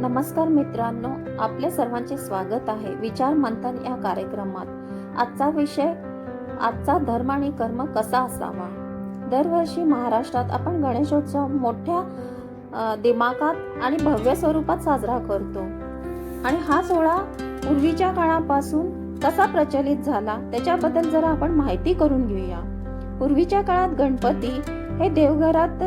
नमस्कार मित्रांनो, आपल्या सर्वांचे स्वागत आहे विचार मंथन या कार्यक्रमात। आजचा विषय, आजचा धर्म आणि कर्म कसा असावा। दरवर्षी महाराष्ट्रात आपण गणेशोत्सव मोठ्या दिमाखात आणि भव्य स्वरूपात साजरा करतो आणि हा सोहळा पूर्वीच्या काळापासून कसा प्रचलित झाला त्याच्याबद्दल जरा आपण माहिती करून घेऊया। पूर्वीच्या काळात गणपती हे देवघरात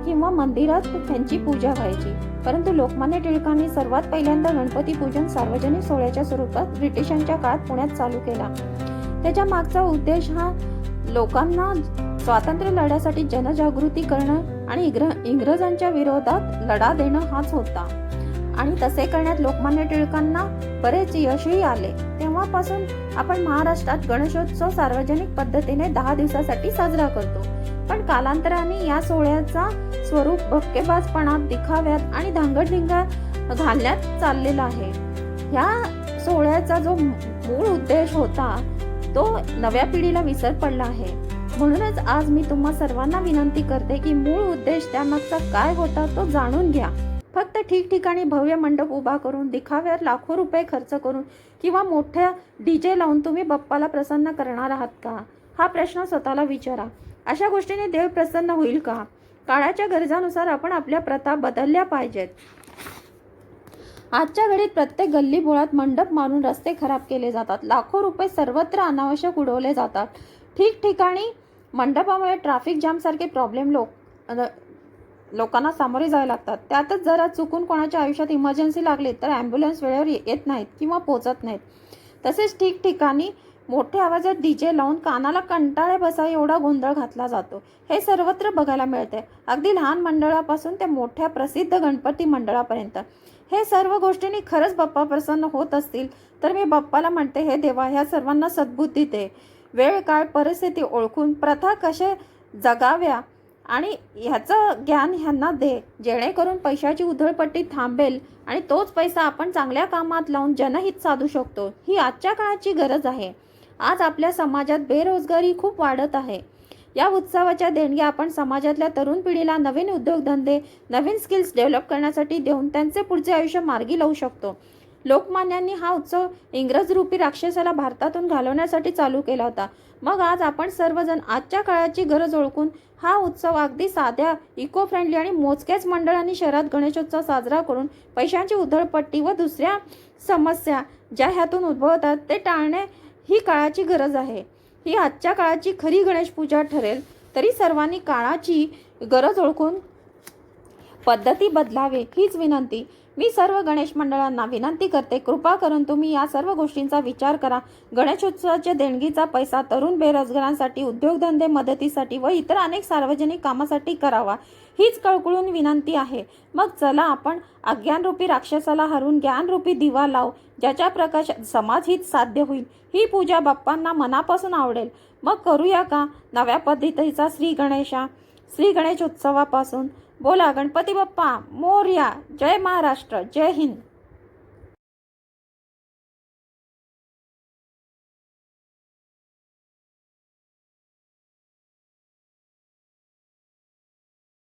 किंवा मंदिरात त्यांची पूजा व्हायची, परंतु लोकमान्य टिळकांनी सर्वात पहिल्यांदा गणपती पूजन सार्वजनिक सोहळ्याच्या स्वरूपात ब्रिटिशांच्या काळात पुण्यात चालू केला। त्याच्या मागचा उद्देश हा लोकांना स्वातंत्र्य लढ्यासाठी जनजागृती करणं आणि इंग्रजांच्या विरोधात लढा देणं हाच होता आणि तसे करण्यात लोकमान्य टिळकांना बरेच यशही आले। तेव्हापासून आपण महाराष्ट्रात गणेशोत्सव सार्वजनिक पद्धतीने 10 दिवसासाठी साजरा करतो, पण कालांतराने या सोहळ्याचा स्वरूप भपकेबाजपणात, दिखाव्यात आणि धांगडधिंगा घालण्यात चाललेला आहे। या सोहळ्याचा जो मूळ उद्देश होता तो नव्या पिढीला विसर पडला आहे। म्हणूनच आज मी तुम्हा सर्वांना विनंती करते की मूळ उद्देश त्यामागचा काय होता तो जाणून घ्या। फक्त ठिकठिकाणी भव्य मंडप उभा करून, दिखाव्यावर लाखो रुपये खर्च करून किंवा मोठ्या डीजे लावून तुम्ही बाप्पाला प्रसन्न करणार आहात का? हा प्रश्न स्वतःला विचारा। अशा गोष्टीने देव प्रसन्न होईल का? काळाच्या गरजानुसार आपण आपल्या प्रथा बदलल्या पाहिजेत। आजच्या घडीत प्रत्येक गल्लीबोळात मंडप मारून रस्ते खराब केले जातात, लाखो रुपये सर्वत्र अनावश्यक उडवले जातात। ठिकठिकाणी मंडपामुळे ट्रॅफिक जाम सारखे प्रॉब्लेम लोकांना सामोरे जावे लागतात। त्यातच जरा चुकून कोणाच्या आयुष्यात इमर्जन्सी लागली तर ॲम्ब्युलन्स वेळेवर येत नाहीत किंवा पोहोचत नाहीत। तसेच ठिकठिकाणी मोठ्या आवाजात डीजे लावून कानाला कंटाळे बसावे एवढा गोंधळ घातला जातो। हे सर्वत्र बघायला मिळते, अगदी लहान मंडळापासून ते मोठ्या प्रसिद्ध गणपती मंडळापर्यंत। हे सर्व गोष्टींनी खरंच बाप्पा प्रसन्न होत असतील तर मी बाप्पाला म्हणते, हे देवा, ह्या सर्वांना सद्बुद्धी दे। वेळ काळ परिस्थिती ओळखून प्रथा कशा जगाव्या आणि ह्याचं ज्ञान ह्यांना दे, जेणेकरून पैशाची उधळपट्टी थांबेल आणि तोच पैसा आपण चांगल्या कामात लावून जनहित साधू शकतो। ही आजच्या काळाची गरज आहे। आज आपल्या समाजात बेरोजगारी खूप वाढत आहे। या उत्सवाच्या देणग्या आपण समाजातल्या तरुण पिढीला नवीन उद्योगधंदे, नवीन स्किल्स डेव्हलप करण्यासाठी देऊन त्यांचे पुढचे आयुष्य मार्गी लावू शकतो। लोकमान्यांनी हा उत्सव इंग्रजरूपी राक्षसाला भारतातून घालवण्यासाठी चालू केला होता। मग आज आपण सर्वजण आजच्या काळाची गरज ओळखून हा उत्सव अगदी साध्या, इको फ्रेंडली आणि मोजक्याच मंडळांनी शहरात गणेशोत्सव साजरा करून पैशांची उधळपट्टी व दुसऱ्या समस्या ज्या ह्यातून उद्भवतात ते टाळणे ही काळाची गरज आहे। ही आजच्या काळाची खरी गणेश पूजा ठरेल। तरी सर्वांनी काळाची गरज ओळखून पद्धती बदलावे हीच विनंती। मी सर्व गणेश मंडळांना विनंती करते, कृपा करून तुम्ही या सर्व गोष्टींचा विचार करा। गणेशोत्सवाच्या देणगीचा पैसा तरुण बेरोजगारांसाठी, उद्योगधंदे मदतीसाठी व इतर अनेक सार्वजनिक कामासाठी करावा हीच कळकळून विनंती आहे। मग चला आपण अज्ञानरूपी राक्षसाला हरून ज्ञानरूपी दिवा लावू, ज्याच्या प्रकाशात समाजहित साध्य होईल। ही पूजा बाप्पांना मनापासून आवडेल। मग करूया का नव्या पद्धतीचा श्री गणेशोत्सवापासून। बोला गणपती बाप्पा मोरया। जय महाराष्ट्र, जय हिंद।